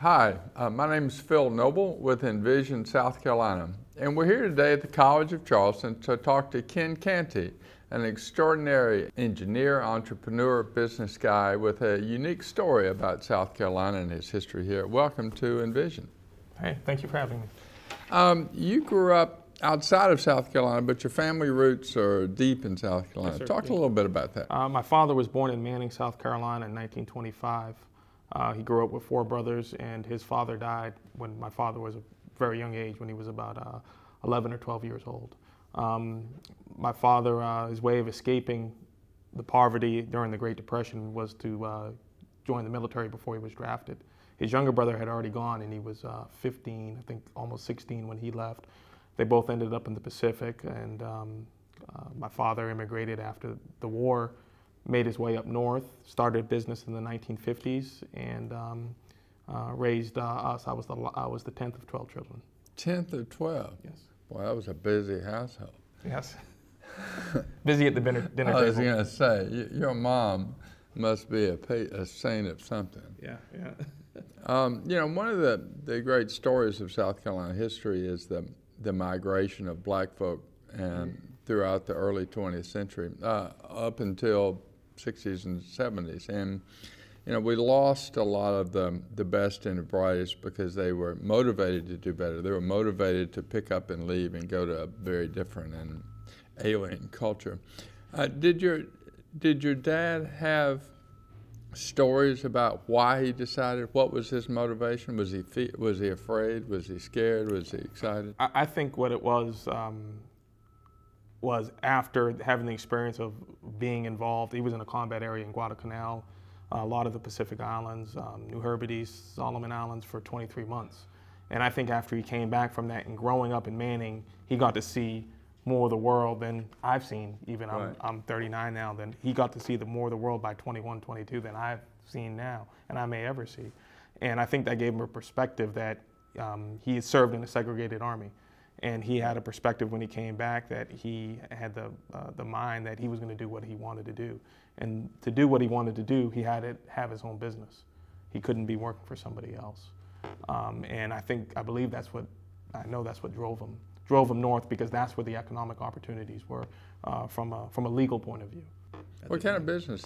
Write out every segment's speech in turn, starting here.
Hi, my name is Phil Noble with Envision South Carolina, and we're here today at the College of Charleston to talk to Ken Canty, an extraordinary engineer, entrepreneur, business guy with a unique story about South Carolina and his history here. Welcome to Envision. Hey, thank you for having me. You grew up outside of South Carolina, but your family roots are deep in South Carolina. Yes, Talk a little bit about that. My father was born in Manning, South Carolina in 1925. He grew up with 4 brothers, and his father died when my father was a very young age, when he was about 11 or 12 years old. My father, his way of escaping the poverty during the Great Depression was to join the military before he was drafted. His younger brother had already gone, and he was 15, I think almost 16 when he left. They both ended up in the Pacific, and my father immigrated after the war, made his way up north, started business in the 1950s, and raised us. I was the 10th of 12 children. 10th of 12? Yes. Boy, that was a busy household. Yes. Busy at the dinner table. I was going to say, your mom must be a saint of something. Yeah, yeah. You know, one of the great stories of South Carolina history is the migration of black folk and throughout the early 20th century, up until 60s and 70s. And, you know, we lost a lot of the best and the brightest because they were motivated to do better. They were motivated to pick up and leave and go to a very different and alien culture. Did your dad have stories about why he decided? What was his motivation? Was he afraid? Was he scared? Was he excited? I think what it was after having the experience of being involved. He was in a combat area in Guadalcanal, a lot of the Pacific Islands, New Hebrides, Solomon Islands for 23 months. And I think after he came back from that and growing up in Manning, he got to see more of the world than I've seen. Even Right. I'm 39 now, then he got to see more of the world by 21, 22 than I've seen now and I may ever see. And I think that gave him a perspective that he had served in a segregated army. And he had a perspective when he came back that he had the mind that he was going to do what he wanted to do. And to do what he wanted to do, he had to have his own business. He couldn't be working for somebody else. And I believe that's what drove him north, because that's where the economic opportunities were from a legal point of view. What kind of business?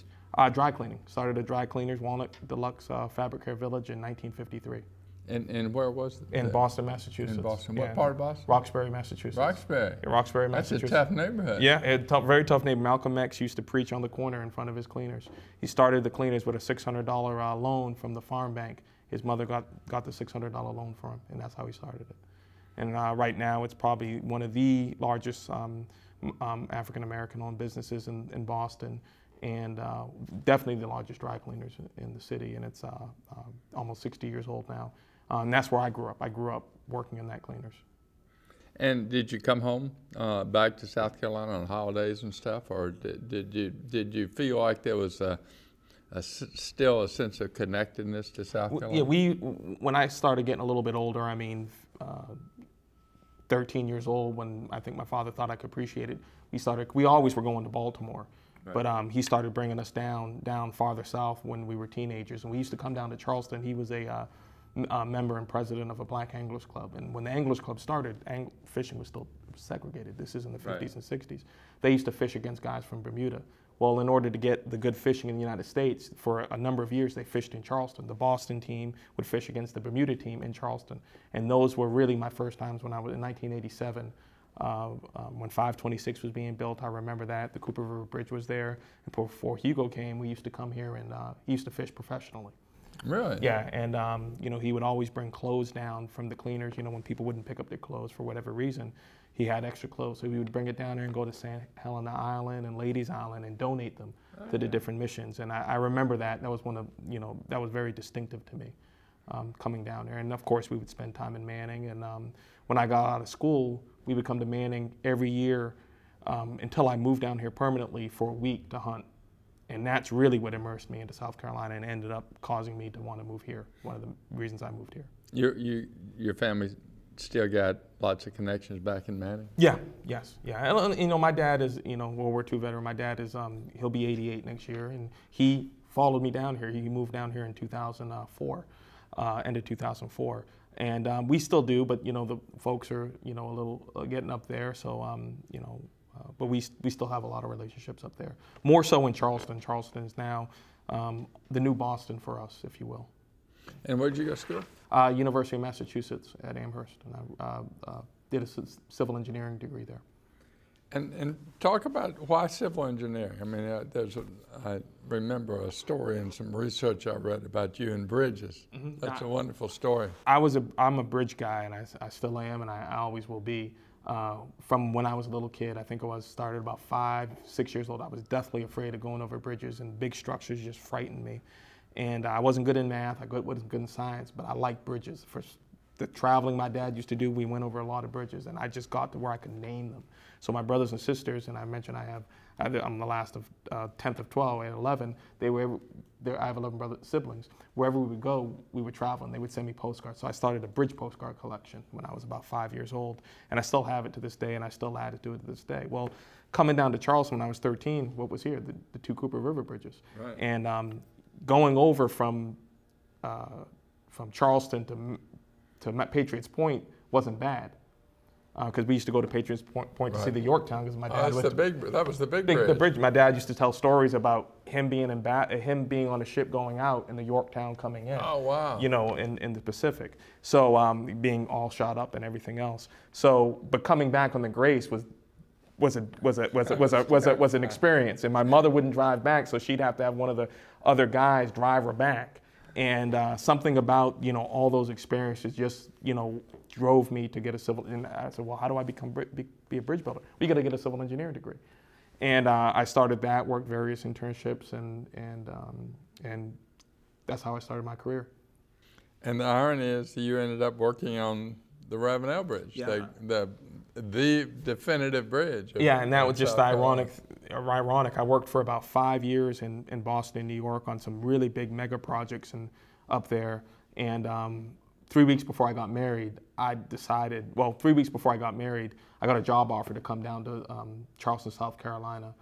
Dry cleaning. Started at Dry Cleaners, Walnut Deluxe Fabric Care Village in 1953. And where was it? In Boston, Massachusetts. In Boston. Yeah. What part of Boston? Roxbury, Massachusetts. Roxbury. Yeah, Roxbury, Massachusetts. That's a tough neighborhood. Yeah, very tough neighborhood. Malcolm X used to preach on the corner in front of his cleaners. He started the cleaners with a $600 loan from the farm bank. His mother got the $600 loan for him, and that's how he started it. And right now, it's probably one of the largest African-American owned businesses in Boston, and definitely the largest dry cleaners in the city, and it's almost 60 years old now. And that's where I grew up. I grew up working in that cleaners. And did you come home back to South Carolina on holidays and stuff, or did you feel like there was still a sense of connectedness to South Carolina? Yeah, when I started getting a little bit older, I mean, 13 years old, when I think my father thought I could appreciate it, we always were going to Baltimore. Right. But he started bringing us down farther south when we were teenagers, and we used to come down to Charleston. He was a member and president of a black anglers club, and when the anglers club started, fishing was still segregated. This is in the 50s right. and 60s. They used to fish against guys from Bermuda. Well, in order to get the good fishing in the United States, for a number of years they fished in Charleston. The Boston team would fish against the Bermuda team in Charleston, and those were really my first times when I was in 1987. When 526 was being built, I remember that. The Cooper River Bridge was there, and before Hugo came, we used to come here, and he used to fish professionally. Really? Yeah, and you know, he would always bring clothes down from the cleaners. You know, when people wouldn't pick up their clothes for whatever reason, he had extra clothes, so we would bring it down there and go to St. Helena Island and Ladies Island and donate them to the different missions. And I remember that. That was that was very distinctive to me, coming down there. And of course, we would spend time in Manning. And when I got out of school, we would come to Manning every year until I moved down here permanently for a week to hunt. And that's really what immersed me into South Carolina and ended up causing me to want to move here. One of the reasons I moved here. Your family still got lots of connections back in Manning? Yeah, yes, yeah. And, you know, my dad is, World War II veteran. My dad is, he'll be 88 next year, and he followed me down here. He moved down here in 2004. end of 2004. And we still do, but the folks are a little getting up there. So but we still have a lot of relationships up there. More so in Charleston. Charleston is now the new Boston for us, if you will. And where did you go to school? University of Massachusetts at Amherst, and I did a civil engineering degree there. And talk about why civil engineering. I mean, I remember a story and some research I read about you and bridges. Mm-hmm. That's a wonderful story. I'm a bridge guy, and I still am, and I always will be. From when I was a little kid, I think started about 5, 6 years old. I was deathly afraid of going over bridges, and big structures just frightened me. And I wasn't good in math, I wasn't good in science, but I liked bridges. For the traveling my dad used to do, we went over a lot of bridges, and I just got to where I could name them. So my brothers and sisters, and I mentioned I'm the last of 10th of 12, I had 11. I have 11 siblings. Wherever we would go, we would travel, and they would send me postcards. So I started a bridge postcard collection when I was about 5 years old, and I still have it to this day, and I still add it to it to this day. Well, coming down to Charleston when I was 13, what was here? The 2 Cooper River bridges. Right. And going over from Charleston to Patriots Point wasn't bad, because we used to go to Patriots Point to see the Yorktown, because my dad that was the big bridge. The bridge. My dad used to tell stories about him being him being on a ship going out and the Yorktown coming in. Oh wow! In the Pacific. So being all shot up and everything else. So, but coming back on the Grace was an experience, and my mother wouldn't drive back, so she'd have to have one of the other guys drive her back. And something about all those experiences just drove me to get a civil. And I said, well, how do I be a bridge builder? We got to get a civil engineering degree. And I started that, worked various internships, and that's how I started my career. And the irony is that you ended up working on the Ravenel Bridge, the definitive bridge. And that was just ironic. I worked for about 5 years in Boston, New York, on some really big mega projects up there. And 3 weeks before I got married, I got a job offer to come down to Charleston, South Carolina.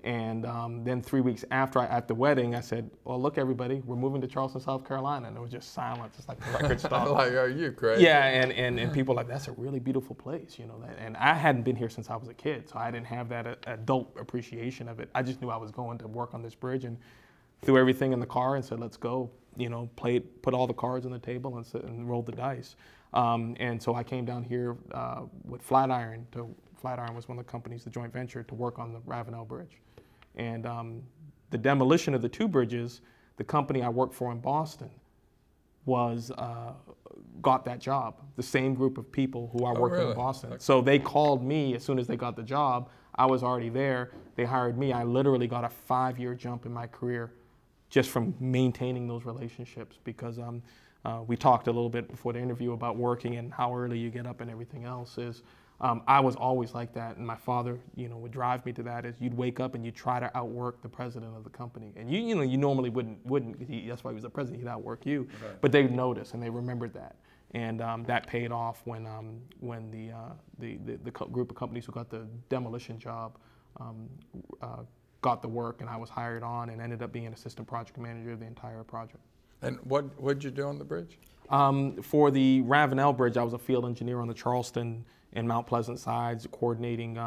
And then 3 weeks after at the wedding, I said, well, look, everybody, we're moving to Charleston, South Carolina. And there was just silence. It's like the record stopped. Like, are you crazy? Yeah, and people were like, that's a really beautiful place, And I hadn't been here since I was a kid, so I didn't have that adult appreciation of it. I just knew I was going to work on this bridge, and threw everything in the car and said, let's go. Put all the cards on the table and rolled the dice. And so I came down here with Flatiron. Flatiron was one of the companies, the joint venture, to work on the Ravenel Bridge. And the demolition of the 2 bridges, the company I worked for in Boston got that job. The same group of people who I worked with in Boston. Okay. So they called me as soon as they got the job. I was already there. They hired me. I literally got a 5-year jump in my career just from maintaining those relationships, because we talked a little bit before the interview about working and how early you get up and everything else. I was always like that, and my father, would drive me to that. Is you'd wake up and you'd try to outwork the president of the company, and you normally wouldn't. That's why he was the president. He'd outwork you, right. But they'd notice and they remembered that, and that paid off when the group of companies who got the demolition job got the work, and I was hired on and ended up being assistant project manager of the entire project. And what did you do on the bridge? For the Ravenel Bridge, I was a field engineer on the Charleston and Mount Pleasant sides, coordinating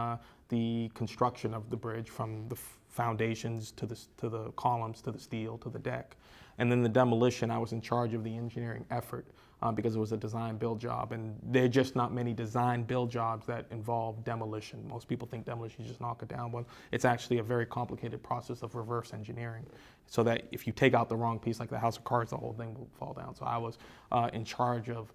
the construction of the bridge from the foundations to the columns, to the steel, to the deck. And then the demolition, I was in charge of the engineering effort because it was a design-build job. And there are just not many design-build jobs that involve demolition. Most people think demolition, you just knock it down. Well, it's actually a very complicated process of reverse engineering, so that if you take out the wrong piece, like the house of cards, the whole thing will fall down. So I was in charge of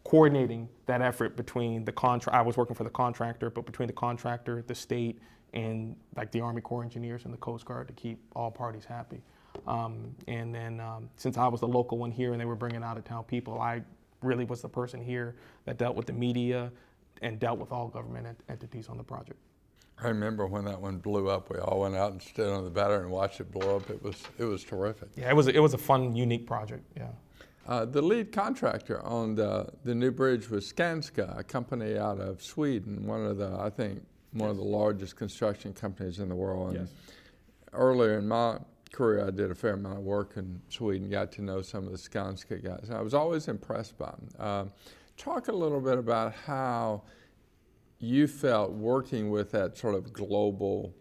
coordinating that effort between the I was working for the contractor, but between the contractor, the state, and like the Army Corps engineers and the Coast Guard, to keep all parties happy. And then since I was the local one here and they were bringing out of town people, I really was the person here that dealt with the media and dealt with all government entities on the project. I remember when that one blew up, we all went out and stood on the battery and watched it blow up. It was terrific. Yeah, it was a fun, unique project. Yeah. The lead contractor on the new bridge was Skanska, a company out of Sweden, one of the largest construction companies in the world. And earlier in my career, I did a fair amount of work in Sweden, got to know some of the Skanska guys. I was always impressed by them. Talk a little bit about how you felt working with that sort of global,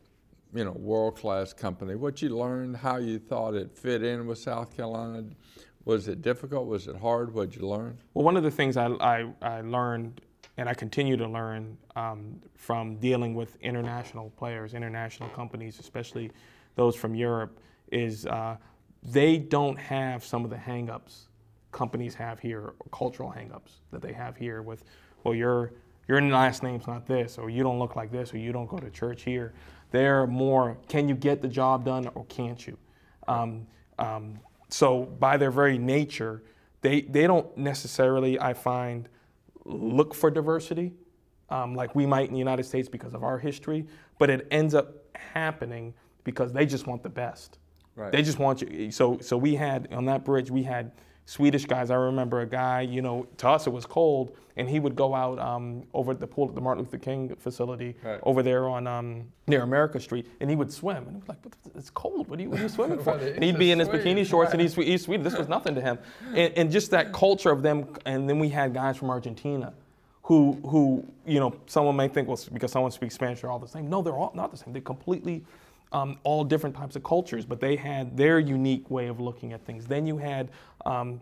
world-class company, what you learned, how you thought it fit in with South Carolina. Was it difficult? Was it hard? What did you learn? Well, one of the things I learned, and I continue to learn from dealing with international players, international companies, especially those from Europe, is they don't have some of the hang-ups companies have here, or cultural hang-ups that they have here with, well, your last name's not this, or you don't look like this, or you don't go to church here. They're more, can you get the job done or can't you? So by their very nature, they don't necessarily, I find, look for diversity like we might in the United States because of our history, but it ends up happening because they just want the best. Right. They just want you. So we had, on that bridge, we had Swedish guys. I remember a guy, to us it was cold, and he would go out over at the pool at the Martin Luther King facility over there on near America Street, and he would swim. And he was like, but it's cold. What are you swimming for? And he'd be in his bikini shorts, and he's Swedish. This was nothing to him. And just that culture of them. And then we had guys from Argentina who someone may think, well, because someone speaks Spanish, they're all the same. No, they're all not the same. They're completely all different types of cultures, but they had their unique way of looking at things. Then you had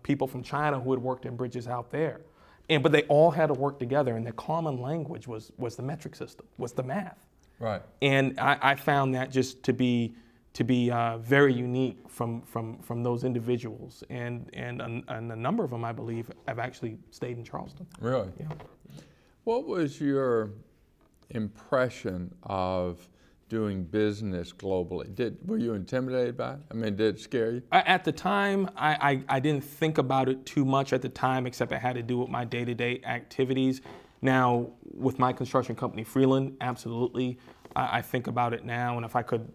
people from China who had worked in bridges out there. But they all had to work together, and the common language was the metric system, was the math. Right. And I found that just to be very unique from those individuals, and a number of them, I believe, have actually stayed in Charleston. Really? Yeah. What was your impression of doing business globally? Were you intimidated by it? I mean, did it scare you? At the time, I didn't think about it too much at the time, except it had to do with my day-to-day activities. Now, with my construction company, Freeland, absolutely, I think about it now. And if I could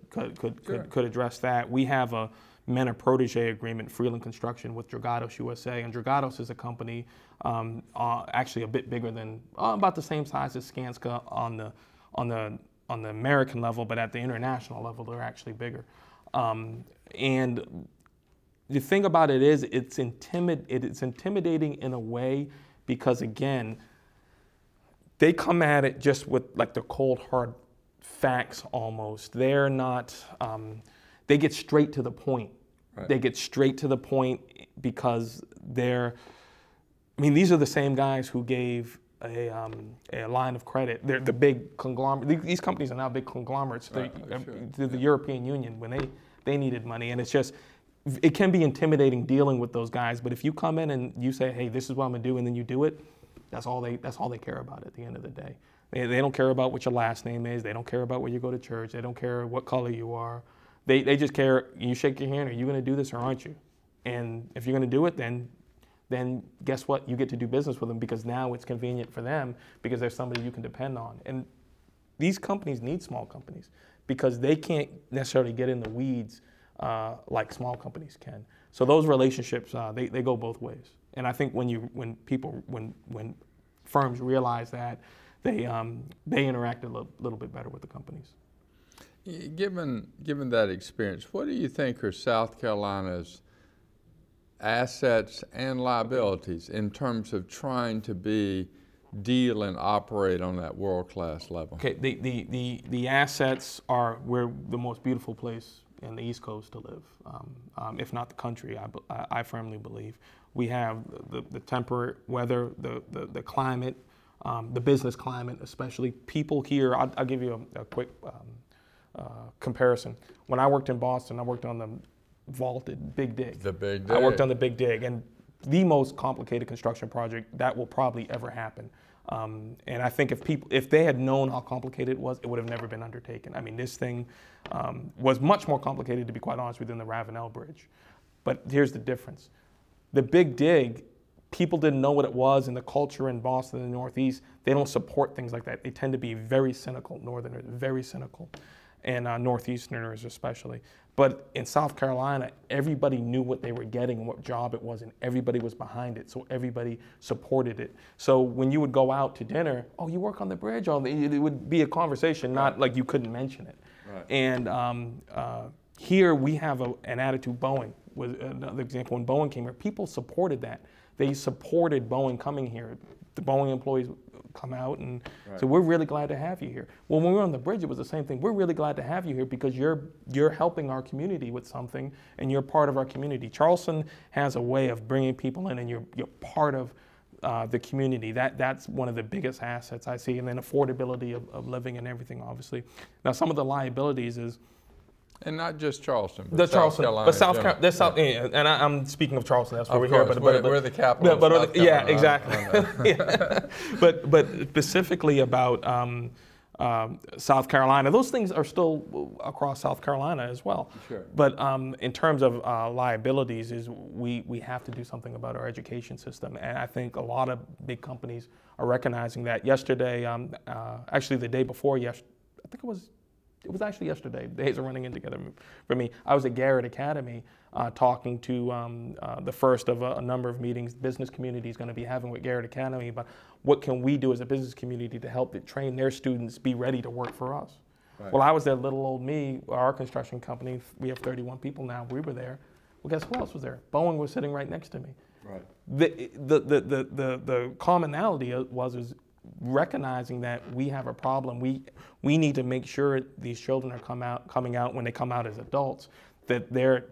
address that, we have a mentor protege agreement, Freeland Construction, with Dragados USA, and Dragados is a company actually a bit bigger than about the same size as Skanska on the American level, but at the international level, they're actually bigger. And the thing about it is, it's intimidating in a way because, again, they come at it just with like the cold, hard facts almost. They're not, they get straight to the point. Right. They get straight to the point because these are the same guys who gave a line of credit. They're the big conglomerate. These companies are now big conglomerates to the European Union when they needed money. And it's just, it can be intimidating dealing with those guys. But if you come in and you say, hey, this is what I'm gonna do, and then you do it, that's all they care about at the end of the day. They don't care about what your last name is. They don't care about where you go to church. They don't care what color you are. They just care, you shake your hand, are you gonna do this or aren't you? And if you're gonna do it, then guess what? You get to do business with them because now it's convenient for them because there's somebody you can depend on. And these companies need small companies because they can't necessarily get in the weeds like small companies can. So those relationships, they go both ways. And I think when firms realize that, they interact a little bit better with the companies. Given that experience, what do you think are South Carolina's assets and liabilities in terms of trying to deal and operate on that world-class level? Okay, the assets are, we're the most beautiful place in the East Coast to live, if not the country, I firmly believe. We have the temperate weather, the climate, the business climate especially. People here, I'll give you a quick comparison. When I worked in Boston, I worked on the vaulted Big Dig. The Big Dig. I worked on the Big Dig, and the most complicated construction project that will probably ever happen. And I think if they had known how complicated it was, it would have never been undertaken. I mean, this thing was much more complicated, to be quite honest with you, than the Ravenel Bridge. But here's the difference. The Big Dig, people didn't know what it was, and the culture in Boston and the Northeast, they don't support things like that. They tend to be very cynical, Northerners, very cynical, and Northeasterners especially. But in South Carolina, everybody knew what they were getting and what job it was, and everybody was behind it, so everybody supported it. So when you would go out to dinner, oh, you work on the bridge? Oh, it would be a conversation, not like you couldn't mention it. Right. And here we have an attitude. Boeing was another example. When Boeing came here, people supported that. They supported Boeing coming here. The Boeing employees come out and say, we're really glad to have you here. Well, when we were on the bridge, it was the same thing. We're really glad to have you here because you're helping our community with something and you're part of our community. Charleston has a way of bringing people in and you're part of the community. That's one of the biggest assets I see. And then affordability of living and everything, obviously. Now, some of the liabilities is, and not just Charleston, but South Carolina. But South Carolina, and I'm speaking of Charleston. That's where we're here. But we're the capital. Of South Carolina. Yeah, exactly. Yeah. But specifically about South Carolina, those things are still across South Carolina as well. Sure. But in terms of liabilities, is we have to do something about our education system, and I think a lot of big companies are recognizing that. Yesterday, actually the day before yesterday, I think it was actually yesterday. Days are running in together for me. I was at Garrett Academy talking to the first of a number of meetings the business community is going to be having with Garrett Academy about what can we do as a business community to help train their students be ready to work for us. Right. Well, I was there, little old me, our construction company, we have 31 people now, we were there. Well, guess who else was there? Boeing was sitting right next to me. Right. The commonality was recognizing that we have a problem. We need to make sure these children are coming out when they come out as adults, that they're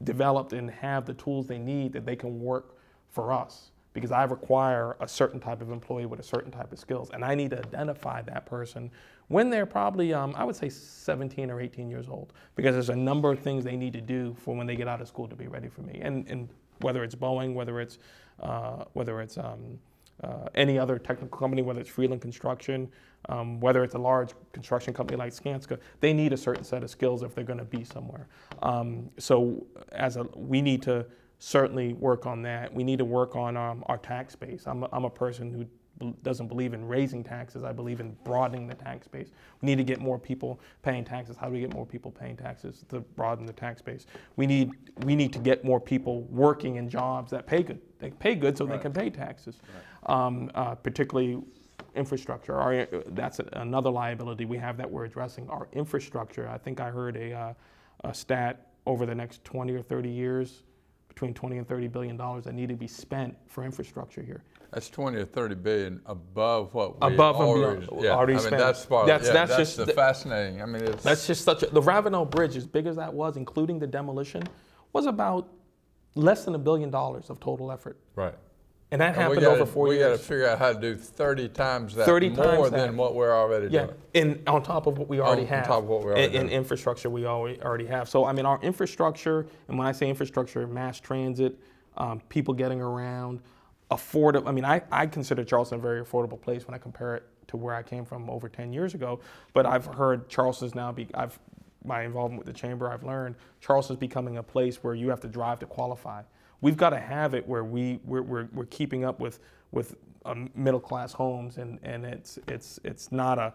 developed and have the tools they need that they can work for us. Because I require a certain type of employee with a certain type of skills, and I need to identify that person when they're probably, I would say 17 or 18 years old, because there's a number of things they need to do for when they get out of school to be ready for me. And whether it's Boeing, whether it's any other technical company, whether it's Freeland Construction, whether it's a large construction company like Skanska, they need a certain set of skills if they're going to be somewhere. So we need to certainly work on that. We need to work on our tax base. I'm a person who doesn't believe in raising taxes. I believe in broadening the tax base. We need to get more people paying taxes. How do we get more people paying taxes to broaden the tax base? We need to get more people working in jobs that pay good. They pay good so they can pay taxes. Particularly infrastructure. That's another liability we have that we're addressing. Our infrastructure. I think I heard a stat over the next 20 or 30 years, between 20 and 30 billion dollars that need to be spent for infrastructure here. That's 20 or 30 billion above what we already spent. That's just fascinating. I mean, that's just the Ravenel Bridge, as big as that was, including the demolition, was about less than $1 billion of total effort. Right. And that happened over 4 years. We got to figure out how to do 30 times that more than what we're already doing. And on top of what we already have. On top of what we already in infrastructure we already have. So, I mean, our infrastructure, and when I say infrastructure, mass transit, people getting around, affordable. I mean, I consider Charleston a very affordable place when I compare it to where I came from over 10 years ago. But I've heard Charleston's now my involvement with the chamber, I've learned Charleston's becoming a place where you have to drive to qualify. We've got to have it where we're keeping up with middle class homes, and it's not a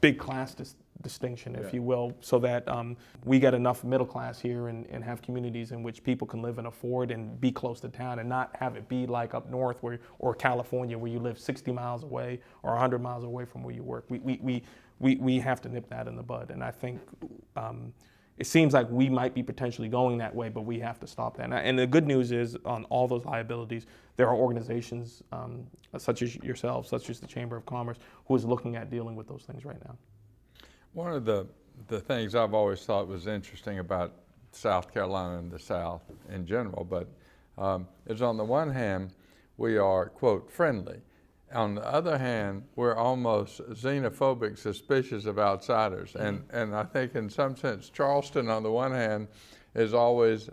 big class distinction, if you will, so that we get enough middle class here and have communities in which people can live and afford and be close to town, and not have it be like up north or California where you live 60 miles away or 100 miles away from where you work. We have to nip that in the bud, and I think it seems like we might be potentially going that way, but we have to stop that. And the good news is, on all those liabilities, there are organizations such as yourselves, such as the Chamber of Commerce, who is looking at dealing with those things right now. One of the things I've always thought was interesting about South Carolina and the South in general, but is on the one hand, we are, quote, friendly. On the other hand, we're almost xenophobic, suspicious of outsiders. And I think in some sense, Charleston, on the one hand, is always,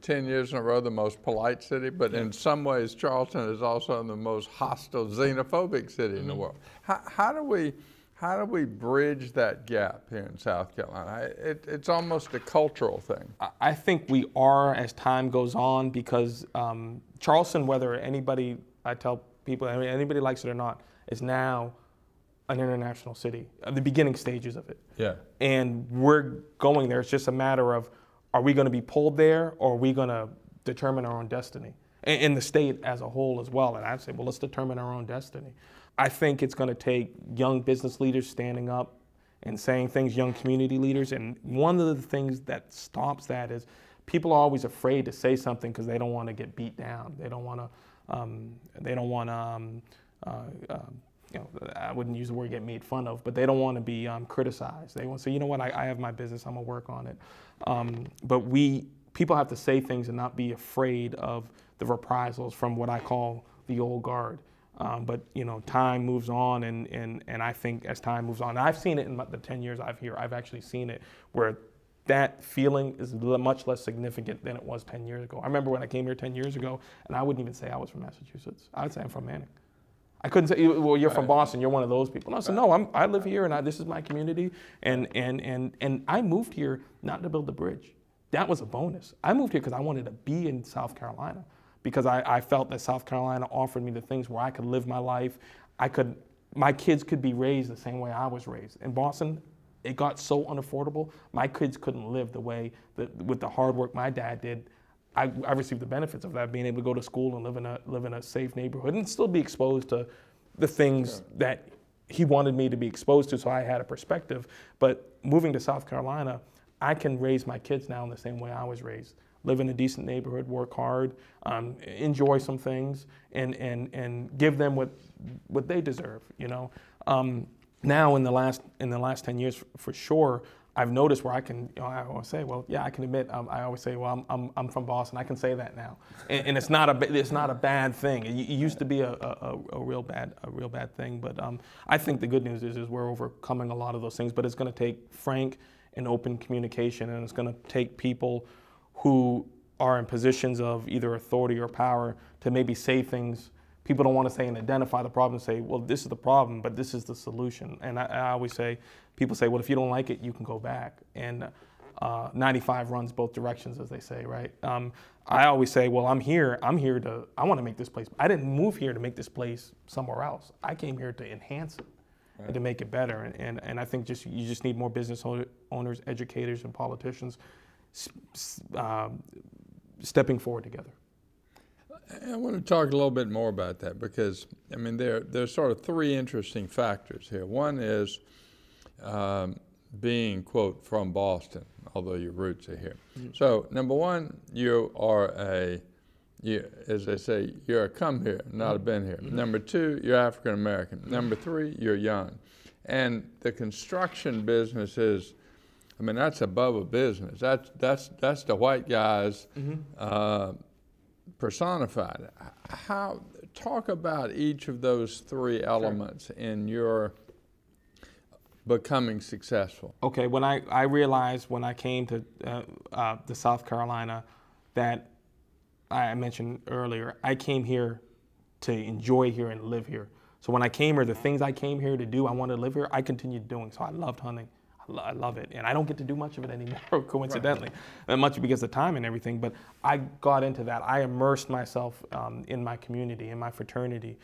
10 years in a row, the most polite city, but in some ways, Charleston is also the most hostile, xenophobic city in the world. How do we bridge that gap here in South Carolina? It's almost a cultural thing. I think we are as time goes on, because Charleston, whether anybody, I tell people, I mean, anybody likes it or not, is now an international city, the beginning stages of it. Yeah. And we're going there. It's just a matter of, are we going to be pulled there, or are we going to determine our own destiny? And the state as a whole as well. And I'd say, well, let's determine our own destiny. I think it's going to take young business leaders standing up and saying things, young community leaders. And one of the things that stops that is people are always afraid to say something because they don't want to get beat down. They don't want to, I wouldn't use the word get made fun of, but they don't want to be criticized. They want to say, you know what, I have my business, I'm gonna work on it. But people have to say things and not be afraid of the reprisals from what I call the old guard. But time moves on, and I think as time moves on, and I've seen it in the 10 years I've actually seen it where that feeling is much less significant than it was 10 years ago. I remember when I came here 10 years ago, and I wouldn't even say I was from Massachusetts. I would say I'm from Manning. I couldn't say, well, you're from Boston, you're one of those people. No, I said, no, I live here, and this is my community, and I moved here not to build the bridge. That was a bonus. I moved here because I wanted to be in South Carolina, because I felt that South Carolina offered me the things where I could live my life. My kids could be raised the same way I was raised. In Boston, it got so unaffordable. My kids couldn't live the way that with the hard work my dad did. I received the benefits of that, being able to go to school and live in a safe neighborhood and still be exposed to the things that he wanted me to be exposed to, so I had a perspective. But moving to South Carolina, I can raise my kids now in the same way I was raised. Live in a decent neighborhood, work hard, enjoy some things, and give them what they deserve. Now in the last 10 years, for sure, I've noticed where I can, I always say, well, yeah, I can admit, I always say, well, I'm from Boston. I can say that now, and it's not a bad thing. It used to be a real bad thing, but I think the good news is we're overcoming a lot of those things. But it's going to take frank and open communication, and it's going to take people who are in positions of either authority or power to maybe say things people don't want to say and identify the problem and say, well, this is the problem, but this is the solution. And I always say, people say, well, if you don't like it, you can go back. And 95 runs both directions, as they say, right? I always say, well, I want to make this place. I didn't move here to make this place somewhere else. I came here to enhance it and to make it better. And I think you just need more business owners, educators, and politicians stepping forward together. I want to talk a little bit more about that, because I mean there's sort of three interesting factors here. One is being, quote, from Boston, although your roots are here. Mm-hmm. So number one, you are as they say, you're a come here, not a been here. Mm-hmm. Number two, you're African American. Mm-hmm. Number three, you're young. And the construction business is, I mean, that's above a business. That's the white guys. Mm-hmm. Personified. Talk about each of those three elements in your becoming successful. Okay, when I realized when I came to South Carolina that I mentioned earlier, I came here to enjoy here and live here. So when I came here, the things I came here to do, I wanted to live here, I continued doing. So I loved hunting. I love it, and I don't get to do much of it anymore, coincidentally, much because of time and everything, but I got into that. I immersed myself in my community, in my fraternity,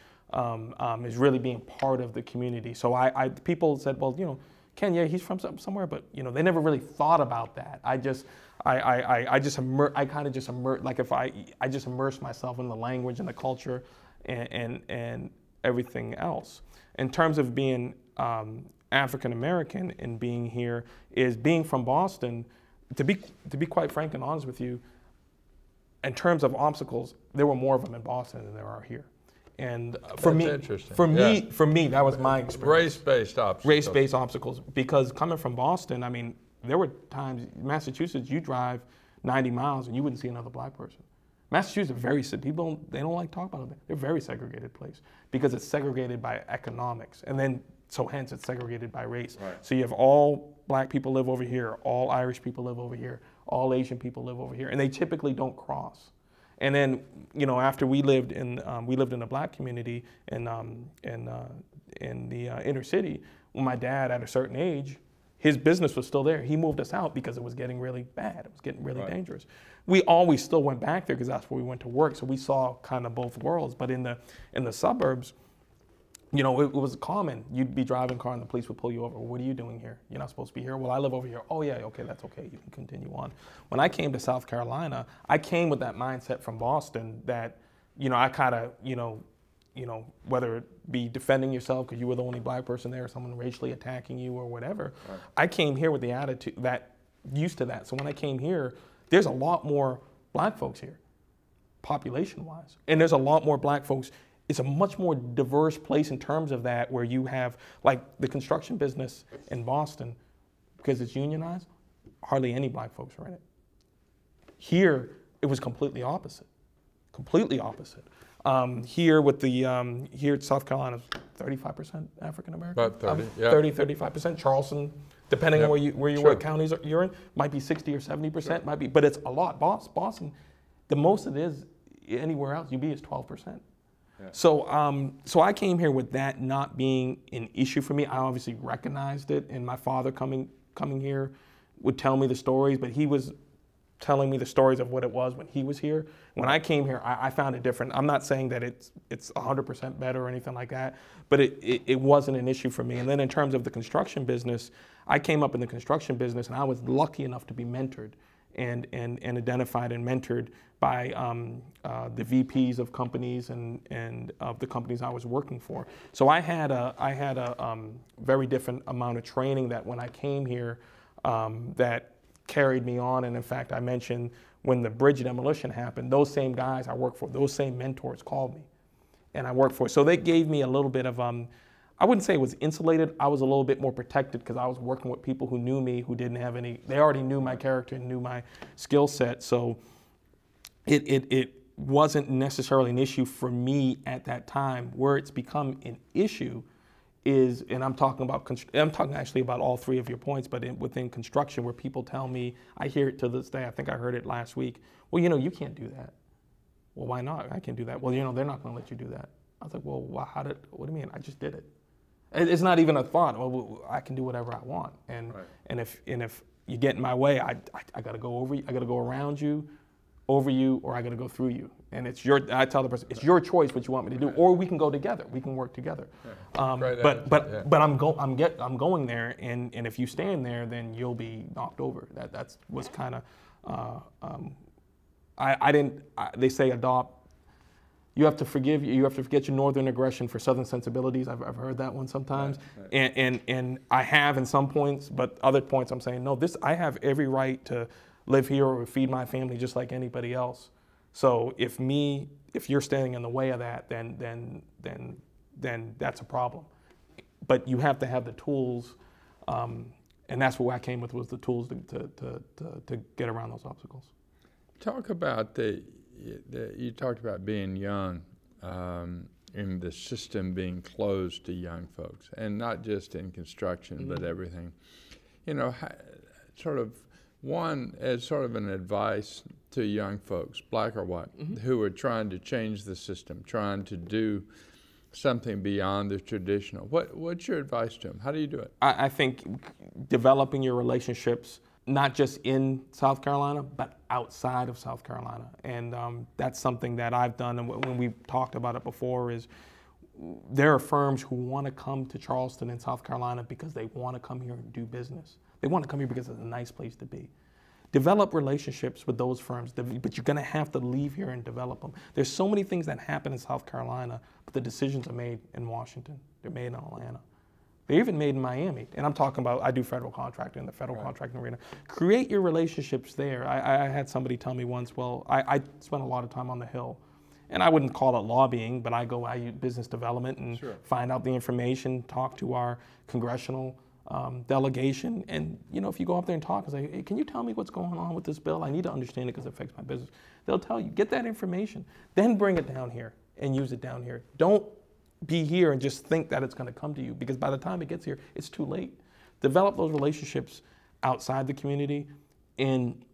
is really being part of the community. So people said, well, Ken, yeah, he's from somewhere, but they never really thought about that. I just immersed myself in the language and the culture and everything else. In terms of being African American and being here, is being from Boston. To be quite frank and honest with you, in terms of obstacles, there were more of them in Boston than there are here. And for me, that was my experience. Race-based obstacles. Race-based obstacles, because coming from Boston, I mean, there were times, Massachusetts, you drive 90 miles and you wouldn't see another black person. Massachusetts, people don't like talking about it. They're a very segregated place because it's segregated by economics, and then so hence it's segregated by race. Right. So you have all black people live over here, all Irish people live over here, all Asian people live over here, and they typically don't cross. And then, after we lived in a black community in the inner city. When my dad, at a certain age, his business was still there. He moved us out because it was getting really bad. It was getting really dangerous. We always still went back there because that's where we went to work. So we saw kind of both worlds. But in the suburbs, it was common. You'd be driving a car and the police would pull you over. Well, what are you doing here? You're not supposed to be here. Well, I live over here. Oh, yeah, okay, that's okay. You can continue on. When I came to South Carolina, I came with that mindset from Boston that, I kind of, you know, whether it be defending yourself because you were the only black person there, or someone racially attacking you or whatever. Right. I came here with the attitude that used to that. So when I came here, there's a lot more black folks here, population-wise, and there's a lot more black folks. It's a much more diverse place in terms of that, where you have like the construction business in Boston, because it's unionized, hardly any black folks are in it. Here, it was completely opposite. Completely opposite. Here with the, here at South Carolina, 35% African American. About 30, yeah. 35%. Charleston, depending on where you what counties you're in, might be 60 or 70%, might be, but it's a lot. Boston, the most it is anywhere else, UB is 12%. Yeah. So I came here with that not being an issue for me. I obviously recognized it, and my father coming here would tell me the stories, but he was telling me the stories of what it was when he was here. When I came here, I found it different. I'm not saying that it's 100% better or anything like that, but it wasn't an issue for me. And then in terms of the construction business, I came up in the construction business, and I was lucky enough to be mentored and identified and mentored by the VPs of companies and of the companies I was working for. So I had a very different amount of training that when I came here that carried me on. And in fact, I mentioned when the bridge demolition happened, those same guys I worked for, those same mentors called me, and I worked for. So they gave me a little bit of, I wouldn't say it was insulated, I was a little bit more protected because I was working with people who knew me, who didn't have any, they already knew my character and knew my skill set. So it wasn't necessarily an issue for me at that time. Where it's become an issue is, and I'm talking actually about all three of your points, but within construction, where people tell me, I hear it to this day, I think I heard it last week, well, you know, you can't do that. Well, why not? I can do that. Well, you know, they're not going to let you do that. I was like, well, what do you mean? I just did it. It's not even a thought. Well, I can do whatever I want. And right. and if you get in my way, I got to go over you. I got to go around you, over you, or I got to go through you. And I tell the person, it's your choice what you want me to do, or we can go together. We can work together. But I'm going there, and if you stand there, then you'll be knocked over. That was kind of they say adopt. You have to forgive. You have to forget your northern aggression for southern sensibilities. I've heard that one sometimes, right. And I have in some points, but other points I'm saying no. I have every right to live here or feed my family just like anybody else. So if you're standing in the way of that, then that's a problem. But you have to have the tools, and that's what I came with, was the tools to get around those obstacles. Talk about you talked about being young, and the system being closed to young folks, and not just in construction, mm-hmm. but everything. You know, sort of one as sort of an advice to young folks, black or white, mm-hmm. who are trying to change the system, trying to do something beyond the traditional. What's your advice to them? How do you do it? I think developing your relationships, not just in South Carolina, but outside of South Carolina. And that's something that I've done, and when we talked about it before, is there are firms who want to come to Charleston in South Carolina because they want to come here and do business. They want to come here because it's a nice place to be. Develop relationships with those firms, but you're going to have to leave here and develop them. There's so many things that happen in South Carolina, but the decisions are made in Washington. They're made in Atlanta. They're even made in Miami. And I'm talking about, I do federal contracting in the federal right. contracting arena. Create your relationships there. I had somebody tell me once, well, I spent a lot of time on the Hill. And I wouldn't call it lobbying, but I use business development and sure. find out the information, talk to our congressional delegation. And, you know, if you go up there and talk and say, hey, can you tell me what's going on with this bill? I need to understand it because it affects my business. They'll tell you, get that information, then bring it down here and use it down here. Don't be here and just think that it's going to come to you, because by the time it gets here, it's too late. Develop those relationships outside the community, and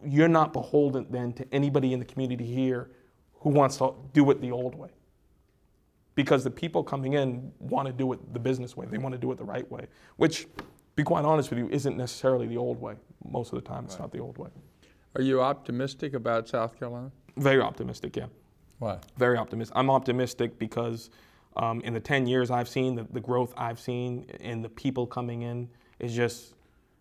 you're not beholden then to anybody in the community here who wants to do it the old way. Because the people coming in want to do it the business way. They want to do it the right way, which, to be quite honest with you, isn't necessarily the old way. Most of the time, it's right. not the old way. Are you optimistic about South Carolina? Very optimistic, yeah. Why? Very optimistic. I'm optimistic because in the 10 years I've seen, the growth I've seen in the people coming in is just,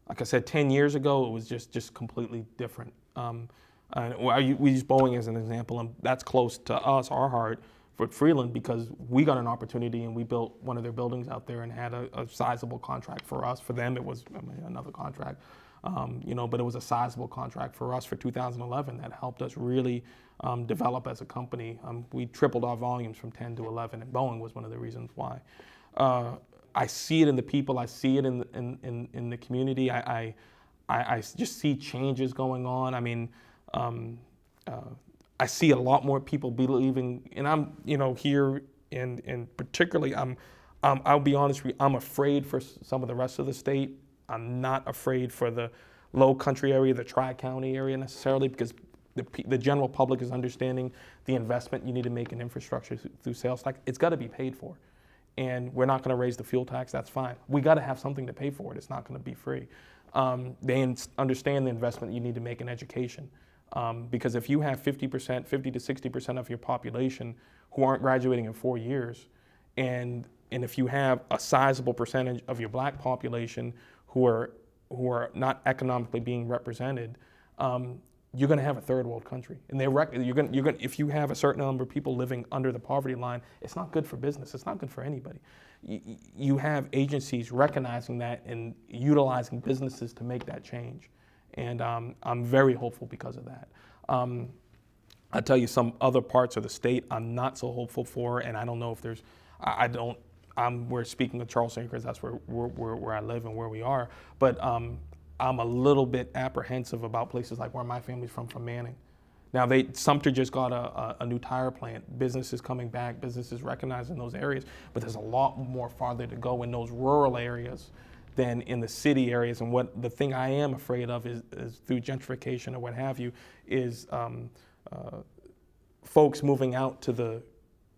like I said, 10 years ago, it was just completely different. We use Boeing as an example, and that's close to us, our heart. Freeland because we got an opportunity and we built one of their buildings out there and had a sizable contract for us. For them, it was another contract, but it was a sizable contract for us for 2011 that helped us really develop as a company. We tripled our volumes from 10 to 11, and Boeing was one of the reasons why. I see it in the people. I see it in the community. I just see changes going on. I mean, I see a lot more people believing, and I'm, here and particularly, I'll be honest with you, I'm afraid for some of the rest of the state. I'm not afraid for the low country area, the tri-county area necessarily, because the general public is understanding the investment you need to make in infrastructure through sales tax. It's got to be paid for. And we're not going to raise the fuel tax, that's fine. We got to have something to pay for it. It's not going to be free. They understand the investment you need to make in education. Because if you have 50% to 60% of your population who aren't graduating in 4 years, and if you have a sizable percentage of your black population who are not economically being represented, you're going to have a third world country. And if you have a certain number of people living under the poverty line, it's not good for business. It's not good for anybody. You have agencies recognizing that and utilizing businesses to make that change. And I'm very hopeful because of that. I'll tell you some other parts of the state I'm not so hopeful for, and I don't know if there's, we're speaking of Charleston because that's where I live and where we are, but I'm a little bit apprehensive about places like where my family's from Manning. Now, Sumter just got a new tire plant. Businesses coming back, businesses recognizing those areas, but there's a lot more farther to go in those rural areas than in the city areas. And the thing I am afraid of is through gentrification or what have you, is folks moving out to the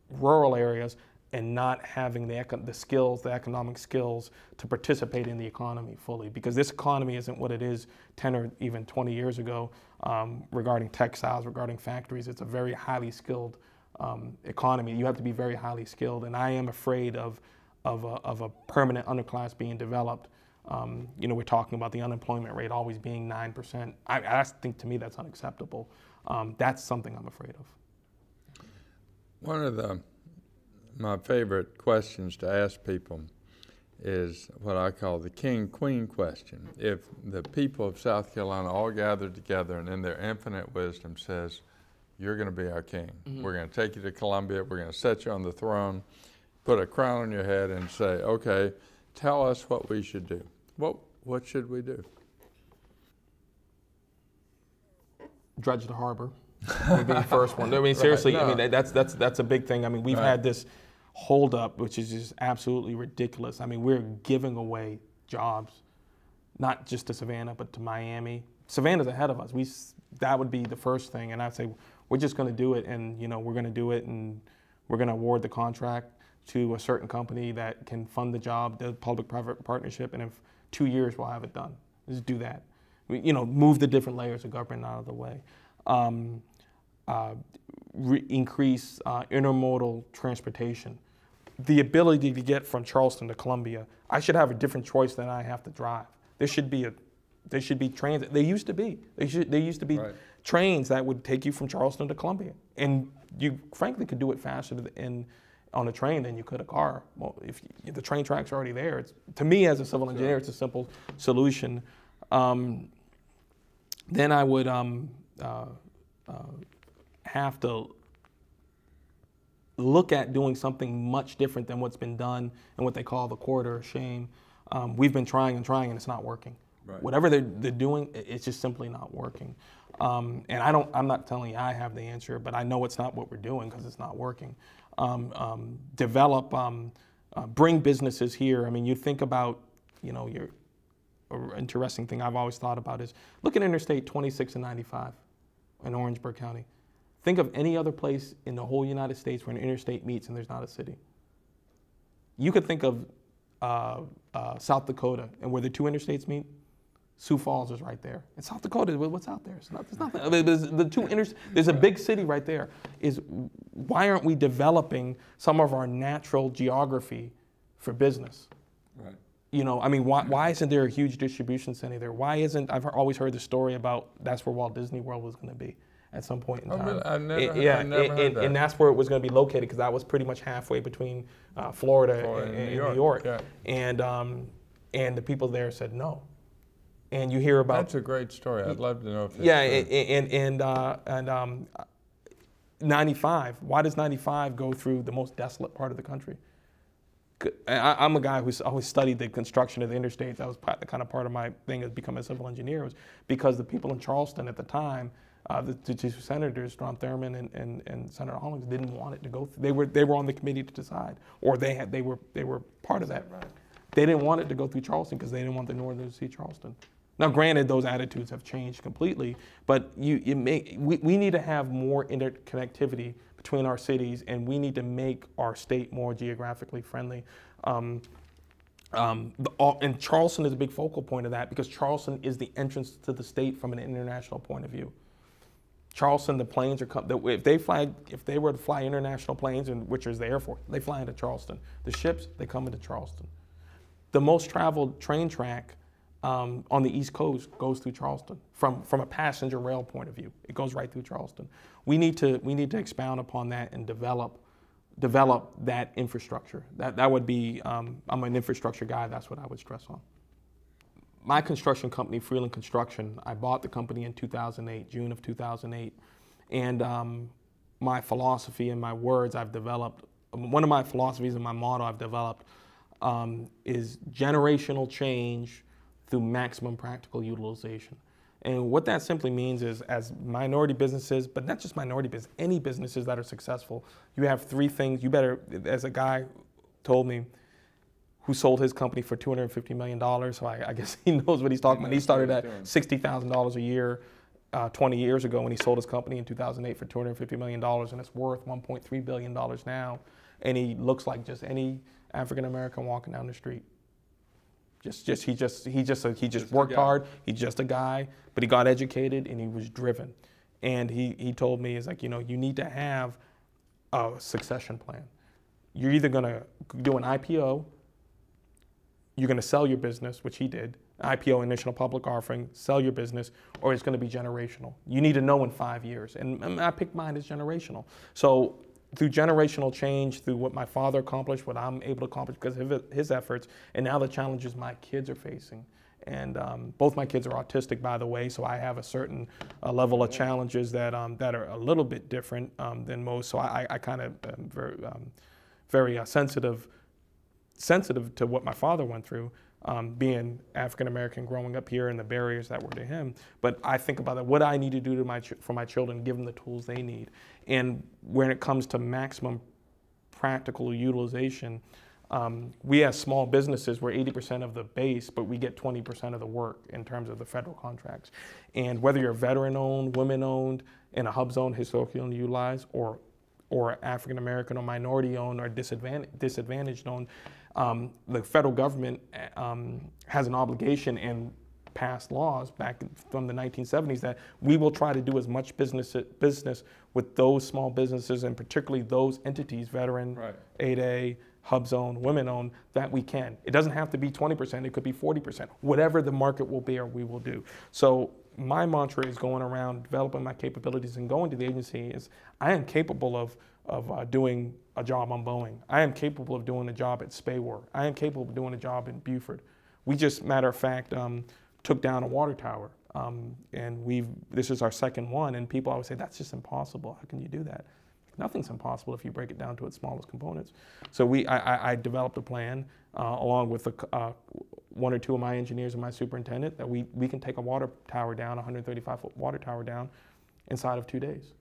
rural areas and not having the skills, the economic skills to participate in the economy fully. Because this economy isn't what it is 10 or even 20 years ago regarding textiles, regarding factories. It's a very highly skilled economy. You have to be very highly skilled. And I am afraid of a permanent underclass being developed. We're talking about the unemployment rate always being 9%. I think to me that's unacceptable. That's something I'm afraid of. One of my favorite questions to ask people is what I call the king-queen question. If the people of South Carolina all gathered together and in their infinite wisdom says, you're going to be our king. Mm-hmm. We're going to take you to Columbia. We're going to set you on the throne, put a crown on your head and say, okay, tell us what we should do. What should we do? Dredge the harbor would be the first one. I mean, seriously, right. No. I mean, that's a big thing. I mean, we've had this holdup, which is just absolutely ridiculous. I mean, we're giving away jobs, not just to Savannah, but to Miami. Savannah's ahead of us. That would be the first thing. And I'd say, we're just going to do it. And, we're going to do it. And we're going to award the contract to a certain company that can fund the job, the public-private partnership. And in 2 years, we'll have it done. Just do that. Move the different layers of government out of the way. Increase intermodal transportation. The ability to get from Charleston to Columbia, I should have a different choice than I have to drive. There should be trains. They used to be. There used to be right. Trains that would take you from Charleston to Columbia, and you frankly could do it faster on a train than you could a car. Well, if the train tracks are already there, to me as a civil engineer, it's a simple solution. Then I would have to look at doing something much different than what's been done and what they call the corridor of shame. We've been trying and it's not working. Right. Whatever they're doing, it's just simply not working. And I'm not telling you I have the answer, but I know it's not what we're doing because it's not working. Develop, bring businesses here. I mean, you think about, your interesting thing I've always thought about is look at Interstate 26 and 95 in Orangeburg County. Think of any other place in the whole United States where an interstate meets and there's not a city. You could think of South Dakota and where the two interstates meet. Sioux Falls is right there. In South Dakota, what's out there? There's nothing. I mean, there's a big city right there. Why aren't we developing some of our natural geography for business? Right. Why isn't there a huge distribution center there? I've always heard the story about that's where Walt Disney World was going to be. at some point in Oh, time. really? I never heard that. And that's where it was going to be located, because that was pretty much halfway between Florida and New York. Yeah. And the people there said no. And you hear about... That's a great story. I'd love to know if it's true. And 95, why does 95 go through the most desolate part of the country? I'm a guy who's always studied the construction of the interstates. That was the kind of part of my thing as becoming a civil engineer, was because the people in Charleston at the time, the two senators, Strom Thurmond and Senator Hollings, didn't want it to go through. They were on the committee to decide, or they were part of that. Right. They didn't want it to go through Charleston because they didn't want the Northerners to see Charleston. Now, granted, those attitudes have changed completely, but we need to have more interconnectivity between our cities, and we need to make our state more geographically friendly. And Charleston is a big focal point of that, because Charleston is the entrance to the state from an international point of view. Charleston, the planes are if they were to fly international planes, which is the Air Force, they fly into Charleston. The ships, they come into Charleston. The most traveled train track on the East Coast goes through Charleston from a passenger rail point of view. It goes right through Charleston. We need to expound upon that and develop that infrastructure. That would be, I'm an infrastructure guy, that's what I would stress on. My construction company, Freeland Construction, I bought the company in 2008, June of 2008. And my philosophy and my words I've developed, one of my philosophies and my motto I've developed is generational change through maximum practical utilization. And what that simply means is, as minority businesses, but not just minority business, any businesses that are successful, you have three things. You better, as a guy told me, who sold his company for $250 million, so I guess he knows what he's talking about. He started at $60,000 a year 20 years ago when he sold his company in 2008 for $250 million, and it's worth $1.3 billion now. And he looks like just any African-American walking down the street. He just worked hard. He's just a guy, but he got educated and he was driven. And he told me, you need to have a succession plan. You're either gonna do an IPO, you're gonna sell your business, which he did, IPO, initial public offering, sell your business, or it's gonna be generational. You need to know in 5 years. And I picked mine as generational. So through generational change, through what my father accomplished, what I'm able to accomplish because of his efforts, and now the challenges my kids are facing. And both my kids are autistic, by the way, so I have a certain level of challenges that are a little bit different than most. So I kind of am very sensitive to what my father went through, being African-American, growing up here, and the barriers that were to him. But I think about what I need to do for my children, give them the tools they need. And when it comes to maximum practical utilization, we as small businesses, we're 80% of the base, but we get 20% of the work in terms of the federal contracts. And whether you're veteran-owned, women-owned, in a hub zone, historically utilized, or African-American or minority-owned or disadvantaged-owned, the federal government has an obligation and passed laws back from the 1970s that we will try to do as much business with those small businesses, and particularly those entities, veteran, right, 8A, hub zone, women-owned, that we can. It doesn't have to be 20%, it could be 40%. Whatever the market will bear, we will do. So my mantra is going around developing my capabilities and going to the agency is I am capable of doing a job on Boeing. I am capable of doing a job at Spaywar. I am capable of doing a job in Buford. We just, matter of fact, took down a water tower. And this is our second one, and people always say, that's just impossible. How can you do that? Nothing's impossible if you break it down to its smallest components. So I developed a plan along with one or two of my engineers and my superintendent that we can take a water tower down, 135-foot water tower down, inside of 2 days.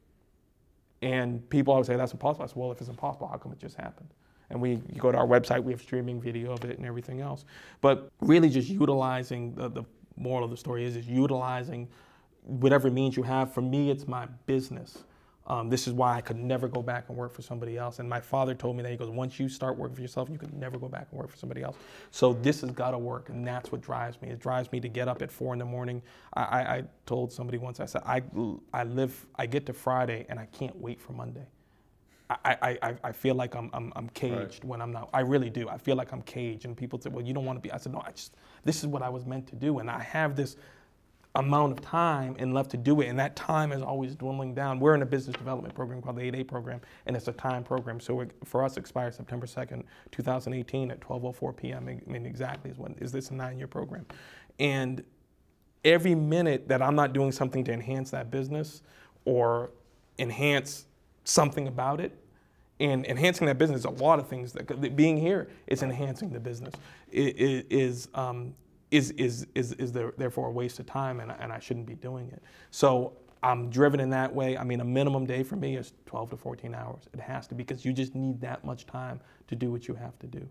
And people always say, that's impossible. I said, well, if it's impossible, how come it just happened? And you go to our website, we have streaming video of it and everything else. But really just utilizing, the moral of the story is utilizing whatever means you have. For me, it's my business. This is why I could never go back and work for somebody else. And my father told me that, he goes, once you start working for yourself, you can never go back and work for somebody else. So this has got to work, and that's what drives me. It drives me to get up at 4 in the morning. I told somebody once, I said, I get to Friday and I can't wait for Monday. I feel like I'm caged, right, when I'm not. I really do. I feel like I'm caged, and people say, well, you don't want to be. I said, no, this is what I was meant to do. And I have this amount of time and left to do it, and that time is always dwindling down. We're in a business development program called the 8A program, and it's a time program. So for us, it expires September 2nd, 2018 at 12:04 p.m. I mean, exactly is this a 9-year program? And every minute that I'm not doing something to enhance that business or enhance something about it, and enhancing that business, a lot of things that being here is enhancing the business. Is therefore a waste of time, and I shouldn't be doing it. So I'm driven in that way. I mean, a minimum day for me is 12 to 14 hours. It has to, because you just need that much time to do what you have to do.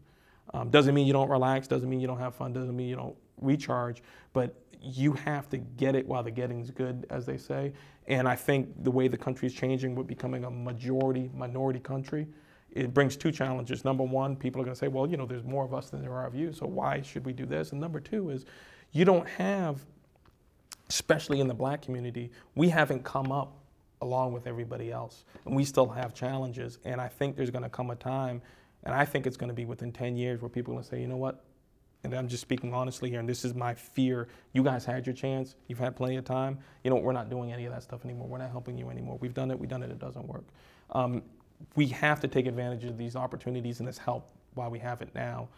Doesn't mean you don't relax, doesn't mean you don't have fun, doesn't mean you don't recharge, but you have to get it while the getting's good, as they say. And I think the way the country is changing with becoming a minority country, it brings two challenges. Number one, people are going to say, well, you know, there's more of us than there are of you, so why should we do this? And number two is, you don't have, especially in the black community, we haven't come up along with everybody else, and we still have challenges. And I think there's going to come a time, and I think it's going to be within 10 years, where people are going to say, you know what, and I'm just speaking honestly here, and this is my fear, you guys had your chance, you've had plenty of time, you know, we're not doing any of that stuff anymore, we're not helping you anymore, we've done it, it doesn't work. We have to take advantage of these opportunities and this help while we have it now,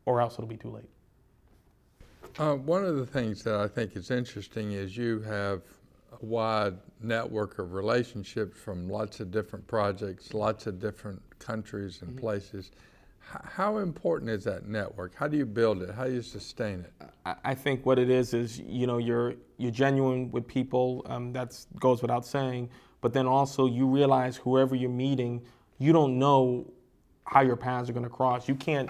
or else it'll be too late. One of the things that I think is interesting is you have a wide network of relationships from lots of different projects, lots of different countries and places. How important is that network? How do you build it? How do you sustain it? I think what it is, you know, you're genuine with people. That goes without saying. But then also you realize whoever you're meeting, you don't know how your paths are going to cross. You can't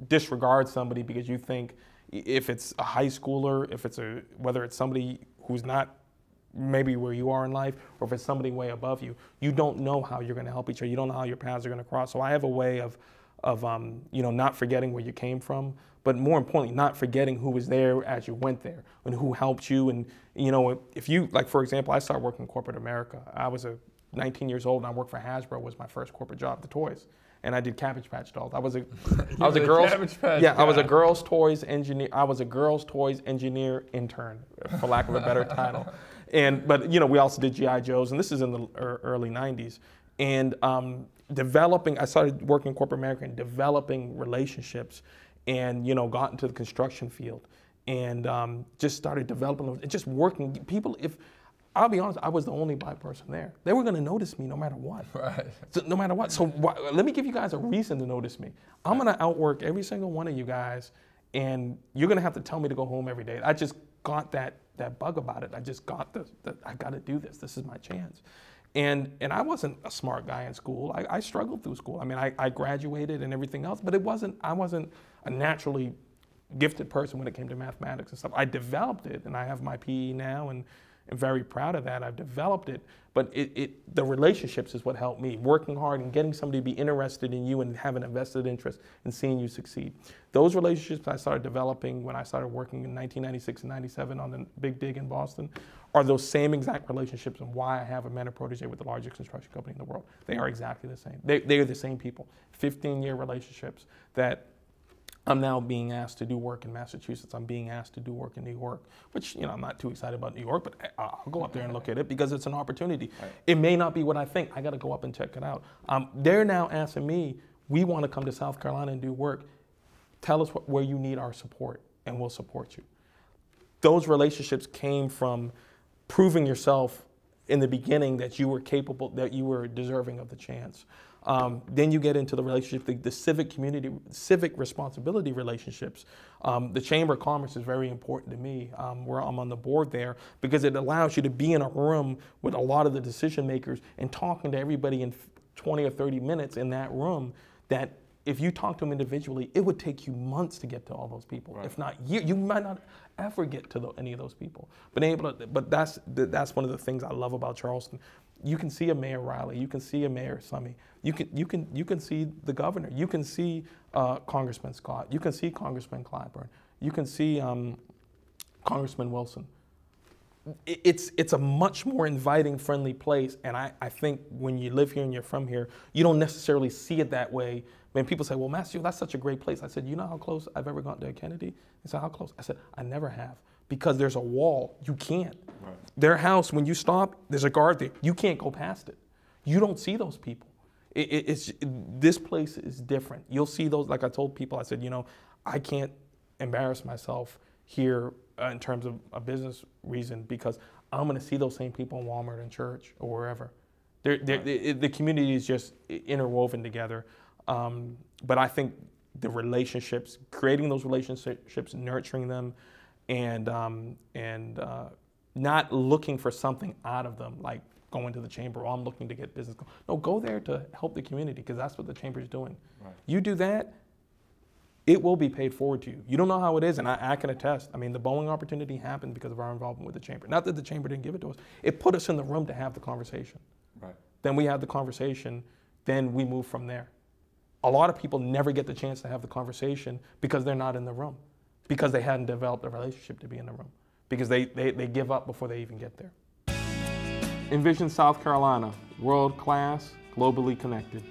disregard somebody because you think, if it's a high schooler, whether it's somebody who's not maybe where you are in life, or if it's somebody way above you, you don't know how you're going to help each other. You don't know how your paths are going to cross. So I have a way of you know, not forgetting where you came from, but more importantly, not forgetting who was there as you went there and who helped you. And, you know, if you, like, for example, I started working in corporate America. I was 19 years old, and I worked for Hasbro, was my first corporate job, the toys. And I did Cabbage Patch dolls. I was a girls' toys engineer. I was a girls' toys engineer intern, for lack of a better title. But you know, we also did GI Joes, and this is in the early 90s. And I started working in corporate America and developing relationships, and, you know, got into the construction field, and just started developing, just working. People, I'll be honest, I was the only black person there. They were going to notice me no matter what. Right. So, no matter what. So let me give you guys a reason to notice me. I'm going to outwork every single one of you guys, and you're going to have to tell me to go home every day. I just got that bug about it. I just got I got to do this. This is my chance. And I wasn't a smart guy in school. I struggled through school. I mean, I graduated and everything else, but I wasn't a naturally gifted person when it came to mathematics and stuff. I developed it, and I have my PE now, and I'm very proud of that. I've developed it, but the relationships is what helped me. Working hard and getting somebody to be interested in you and having a vested interest in seeing you succeed. Those relationships I started developing when I started working in 1996 and 97 on the Big Dig in Boston are those same exact relationships, and why I have a mentor protege with the largest construction company in the world. They are exactly the same. They are the same people. 15-year relationships that I'm now being asked to do work in Massachusetts. I'm being asked to do work in New York, which, you know, I'm not too excited about New York, but I'll go up there and look at it because it's an opportunity. Right. It may not be what I think. I got to go up and check it out. They're now asking me, we want to come to South Carolina and do work. Tell us where you need our support, and we'll support you. Those relationships came from proving yourself in the beginning that you were capable, that you were deserving of the chance. Then you get into the relationship, the civic responsibility relationships. The Chamber of Commerce is very important to me, where I'm on the board there, because it allows you to be in a room with a lot of the decision makers and talking to everybody in 20 or 30 minutes in that room, that if you talk to them individually, it would take you months to get to all those people. Right. If not years. You might not ever get to any of those people. But that's one of the things I love about Charleston. You can see a Mayor Riley. You can see a Mayor Summey. You can see the governor. You can see Congressman Scott. You can see Congressman Clyburn. You can see Congressman Wilson. It's a much more inviting, friendly place. And I think when you live here and you're from here, you don't necessarily see it that way. When people say, well, Massachusetts, that's such a great place. I said, you know how close I've ever gone to Kennedy? They said, how close? I said, I never have. because there's a wall. You can't. Right. Their house, when you stop, there's a guard there. You can't go past it. You don't see those people. This place is different. You'll see those, like I told people, I said, you know, I can't embarrass myself here in terms of a business reason, because I'm going to see those same people in Walmart and church or wherever. The community is just interwoven together. But I think the relationships, creating those relationships, nurturing them, and not looking for something out of them, like going to the chamber, I'm looking to get business. No, go there to help the community, because that's what the chamber is doing. Right. You do that, it will be paid forward to you. You don't know how it is, and I can attest. I mean, the bowling opportunity happened because of our involvement with the chamber. Not that the chamber didn't give it to us. It put us in the room to have the conversation. Right. Then we had the conversation, then we move from there. A lot of people never get the chance to have the conversation because they're not in the room, because they hadn't developed a relationship to be in the room, because they give up before they even get there. Envision South Carolina, world class, globally connected.